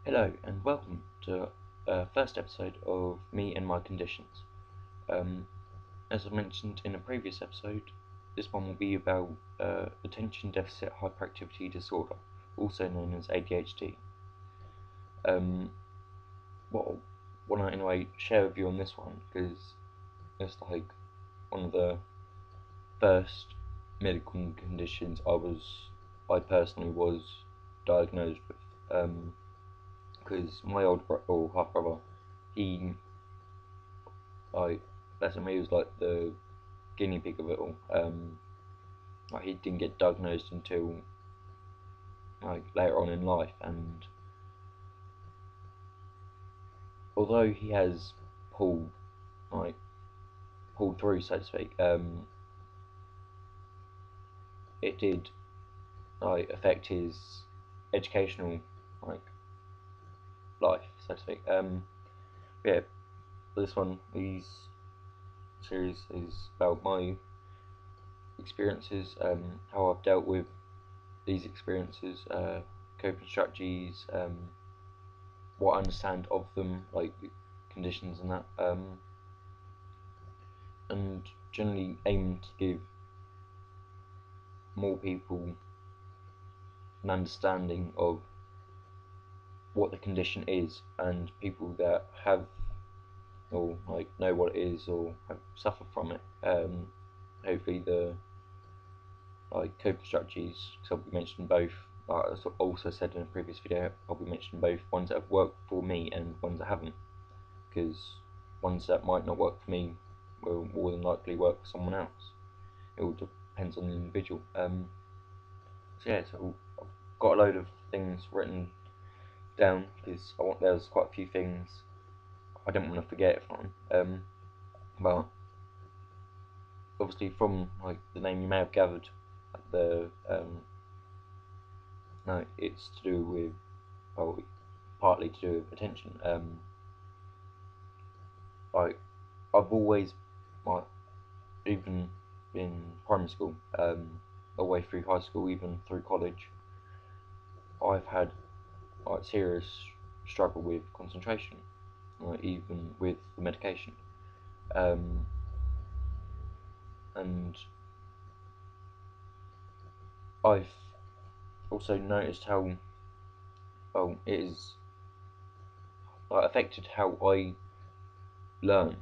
Hello and welcome to first episode of Me and My Conditions. Um, as I mentioned in a previous episode, this one will be about attention deficit hyperactivity disorder, also known as ADHD. Um, what I want to anyway share with you on this one because it's like one of the first medical conditions I personally was diagnosed with. Because my or half brother, he like basically he was like the guinea pig of it all. Like he didn't get diagnosed until like later on in life, and although he has pulled like pulled through, so to speak, it did like affect his educational like life, so to speak. Yeah, this one, these series is about my experiences, how I've dealt with these experiences, coping strategies, what I understand of them, like conditions and that, and generally aim to give more people an understanding of what the condition is, and people that have or like know what it is or have suffered from it. Hopefully the like coping strategies, because I'll be mentioning both. Like I also said in a previous video, I'll be mentioning both ones that have worked for me and ones that haven't, because ones that might not work for me will more than likely work for someone else. It all depends on the individual. So yeah, so I've got a load of things written down because there's quite a few things I don't want to forget from. But obviously from like the name you may have gathered, like the no, it's to do with well, partly to do with attention. Like I've always like even in primary school, all the way through high school, even through college, I've had like serious struggle with concentration, like, even with the medication. Um, and I've also noticed how well it is like, affected how I learn,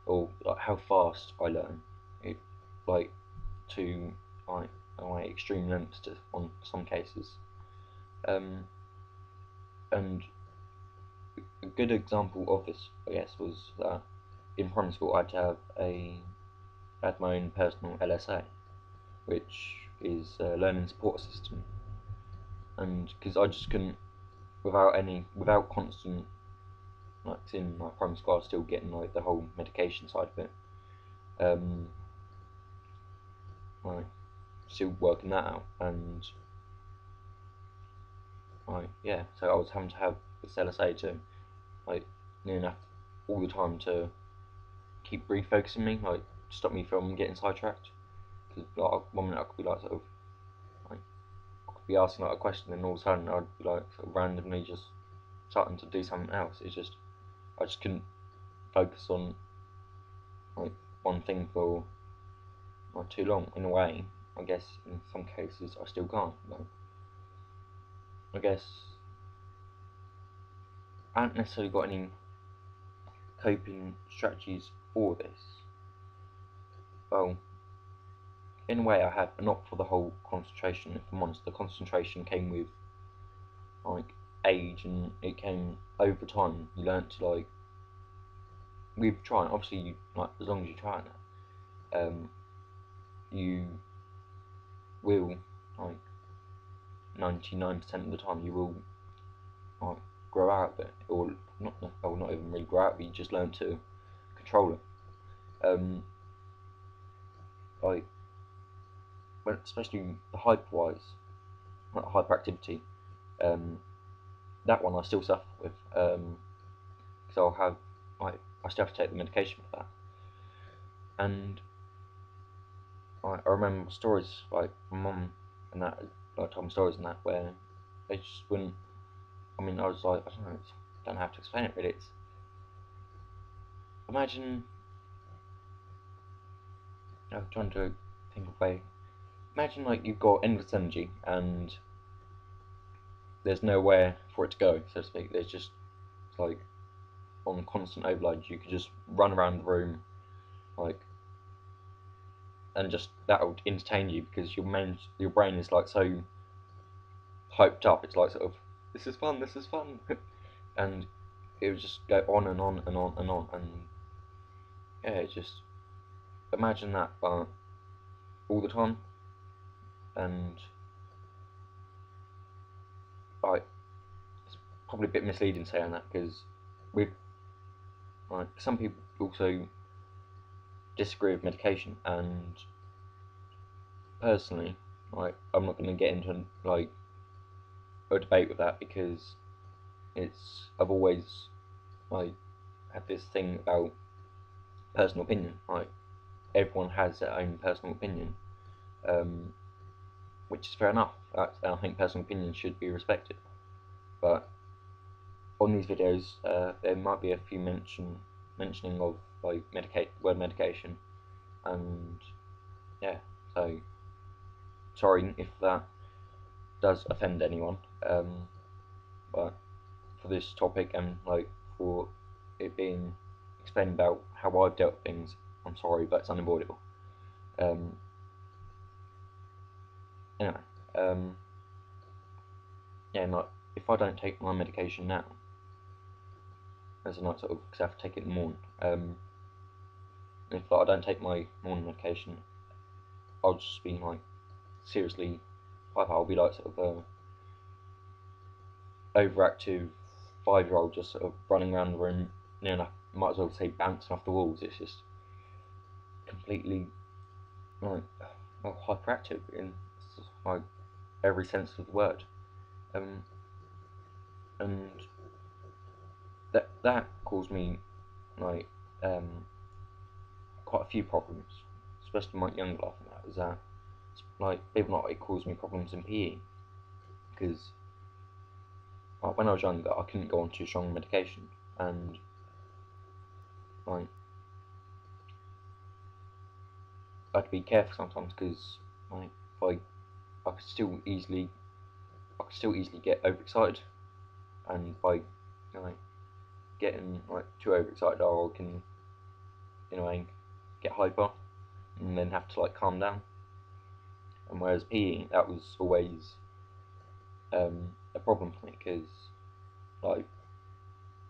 or like, how fast I learn. It like to like extreme lengths on some cases. Um, and a good example of this, I guess, was that in primary school I had my own personal LSA, which is a learning support system, and because I just couldn't without constant like in like primary school, I was still getting like the whole medication side of it, um, like still working that out, and like yeah, so I was having to have this LSA to like near enough all the time to keep refocusing me, like stop me from getting sidetracked. Because like one minute I could be like sort of like I could be asking like a question, and all of a sudden I'd be like sort of randomly just starting to do something else. It's just I just couldn't focus on like one thing for like too long. In a way, I guess in some cases I still can't. But I guess I haven't necessarily got any coping strategies for this. Well, in a way I have, but not for the whole concentration. If I'm honest, the concentration came with like age, and it came over time. You learnt to like with trying. Obviously, you like as long as you try it, you will like 99% of the time you will like grow out of it, or not. Well, not even really grow out, but you just learn to control it. Like when especially the hyperwise, like hyperactivity. Um, that one I still suffer with. Because I'll have like I still have to take the medication for that, and I remember stories like my mum and that like told me stories and that where they just wouldn't. I mean, I was like, I don't know, don't have to explain it really. It's, imagine, I'm trying to think of a way. Imagine like you've got endless energy and there's nowhere for it to go, so to speak. There's just, it's like on constant overload. You could just run around the room, like, and just that would entertain you because your brain is like so hyped up. It's like sort of, this is fun, and it would just go on and on and on and on, and yeah, it's just imagine that all the time, and like it's probably a bit misleading saying that because with like some people also disagree with medication, and personally, like I'm not going to get into like a debate with that because I've always like had this thing about personal opinion. Like everyone has their own personal opinion, um, which is fair enough. I think personal opinions should be respected. But on these videos, there might be a few mentioning of like word medication, and yeah. So sorry if that does offend anyone. But for this topic and like for it being explained about how I've dealt with things, I'm sorry, but it's unavoidable. Um, anyway, yeah, and like if I don't take my medication now, as a night sort of, because I have to take it in the morning. If like, I don't take my morning medication, I'll just be like seriously, I'll be like sort of overactive 5-year-old just sort of running around the room, you know, I might as well say bouncing off the walls. It's just completely like hyperactive in like every sense of the word, and that caused me like quite a few problems, especially in my younger life. And that is that like even not it caused me problems in PE because like when I was younger I couldn't go on too strong medication, and like I had to be careful sometimes because like if I could still easily get overexcited, and by like getting like too overexcited, I can get hyper and then have to like calm down. And whereas PE, that was always a problem for me because like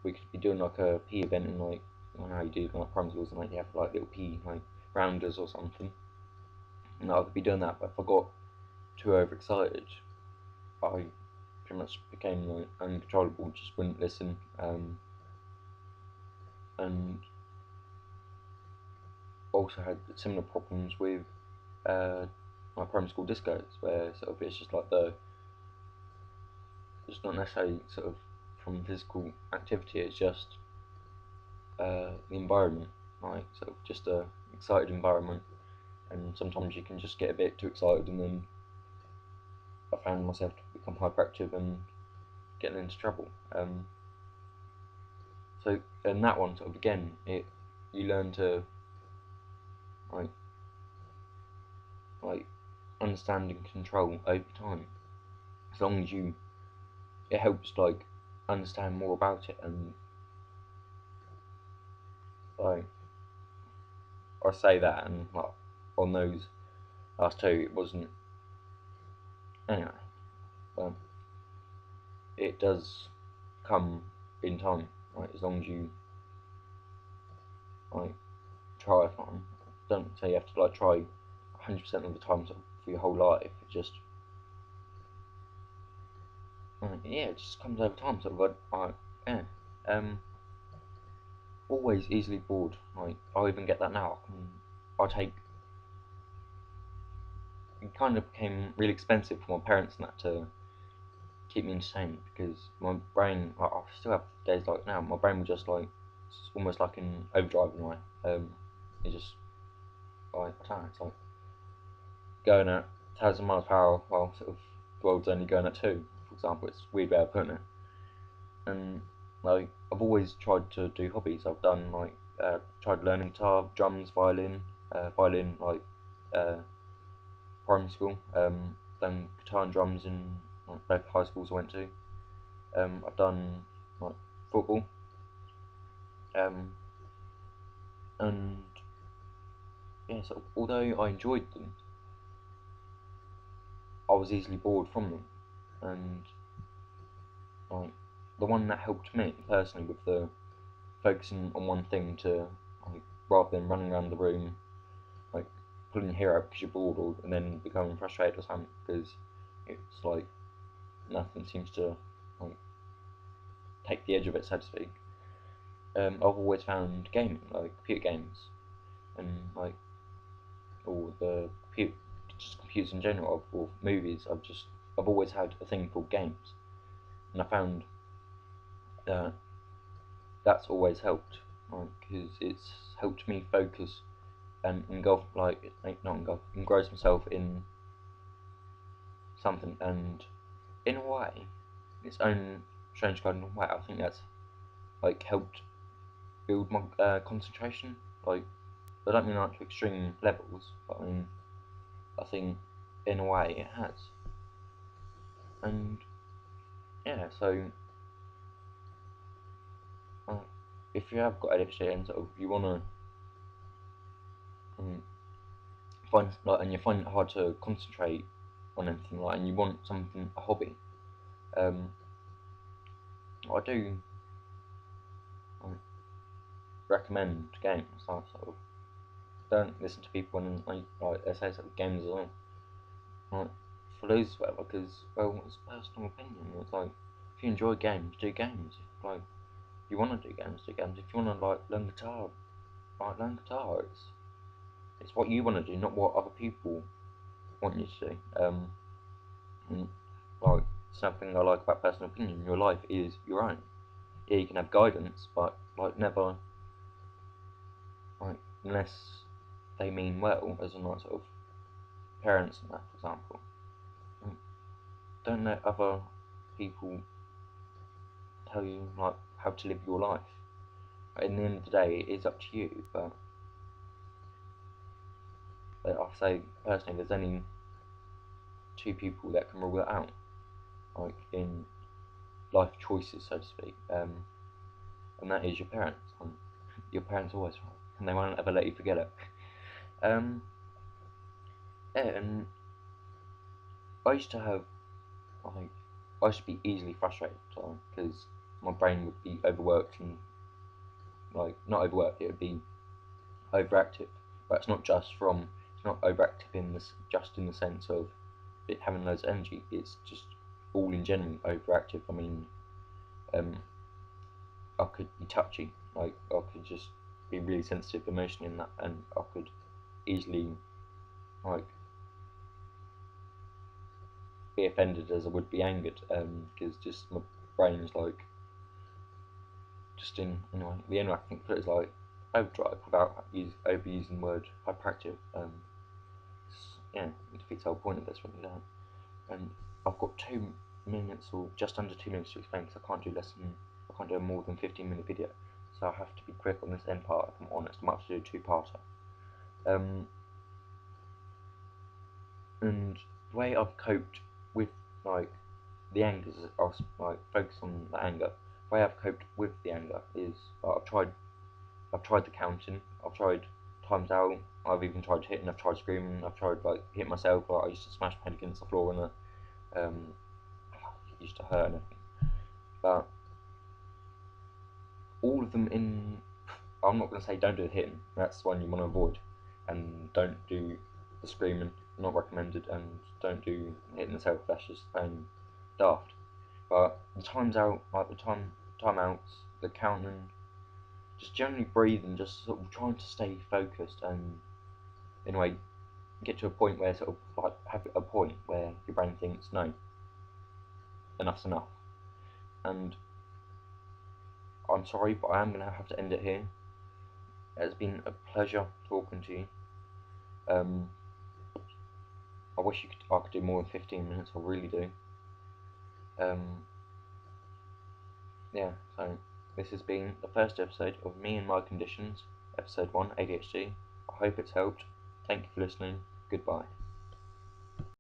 we could be doing like a PE event and like how you do like primary schools and like you have like little PE like rounders or something, and I could be doing that, but if I got too overexcited, I pretty much became like uncontrollable, just wouldn't listen, and also had similar problems with my primary school discos, where sort of it's just like it's not necessarily sort of from physical activity, it's just the environment, like sort of just a excited environment, and sometimes you can just get a bit too excited, and then I found myself to become hyperactive and getting into trouble. So in that one, sort of again, you learn to like like understand and control over time. As long as it helps like understand more about it, and like I say that, and like on those last two, it wasn't anyway. But it does come in time, right? As long as you like try. Fine. Don't say you have to like try 100% of the time sort of, for your whole life. It just yeah, it just comes over time. Sort of like yeah, always easily bored. Like I even get that now. I take it kind of became really expensive for my parents and that to keep me entertained because my brain, like, I still have days like now, my brain will just like, it's almost like in overdrive in a way. It just, like, I don't know, it's like going at 1,000 miles per hour while sort of the world's only going at 2, for example. It's a weird way of putting it. And like I've always tried to do hobbies. I've done like tried learning guitar, drums, violin like uh, primary school. Done guitar and drums in like, both high schools I went to. I've done like football. Um, and yeah, so although I enjoyed them, I was easily bored from them. And like the one that helped me personally with the focusing on one thing to like rather than running around the room like pulling your hair out because you're bored or and then becoming frustrated or something because it's like nothing seems to like take the edge of it, so to speak. I've always found gaming, like computer games, and like or the computer, just computers in general, or movies. I've always had a thing called games, and I found that that's always helped, like because it's helped me focus and engulf not engulf engross myself in something, and in a way, its own strange kind of way, I think that's like helped build my concentration. Like I don't mean like to extreme levels, but I mean I think in a way it has. And yeah, so uh, if you have got ADHD and sort of you wanna um, find like and you find it hard to concentrate on anything like and you want something a hobby, um, I do like, recommend games. I sort of don't listen to people when like they say sort of games are like for lose whatever because well it's personal opinion. It's like if you enjoy games, do games. If like you want to do games, do games. If you want to like learn guitar, like learn guitar. It's what you want to do, not what other people want you to do. And, like something I like about personal opinion. Your life is your own. Yeah, you can have guidance, but like never like unless they mean well, as in like sort of parents and that, for example. Don't let other people tell you like how to live your life. In the end of the day, it is up to you. But I say personally, there's only two people that can rule that out, like in life choices, so to speak, and that is your parents. And your parents are always right, and they won't ever let you forget it. Um, yeah, and I used to have like I used to be easily frustrated because my brain would be overworked and like not overworked, it would be overactive. But it's not overactive in this just in the sense of it having loads of energy. It's just all in general overactive. I mean, um, I could be touchy, like I could just be really sensitive emotionally in that, and I could easily like be offended as I would be angered, because just my brain's like just in anyway. The only way I can put it is like overdrive without overusing the word hyperactive. Yeah, it defeats the whole point of this when you don't. And I've got 2 minutes or just under 2 minutes to explain because I can't do a more than 15-minute video. So I have to be quick on this end part. If I'm honest, I might have to do a two-parter. And the way I've coped with like the anger, I'll like focus on the anger. The way I've coped with the anger is I've tried the counting, I've tried times out, I've even tried hitting, I've tried screaming, I've tried like hitting myself. Like I used to smash my head against the floor and it used to hurt and everything. But all of them in, I'm not going to say don't do the hitting. That's one you want to avoid, and don't do the screaming. Not recommended, and don't do hitting yourself. That's just daft. But the times out, like the timeouts, the counting, just generally breathing, just sort of trying to stay focused and in a way get to a point where sort of like have a point where your brain thinks no, enough's enough. And I'm sorry, but I am going to have to end it here. It's been a pleasure talking to you. I wish I could do more than 15 minutes. I really do. Um, yeah, so this has been the first episode of Me and My Conditions, episode 1, ADHD. I hope it's helped. Thank you for listening. Goodbye.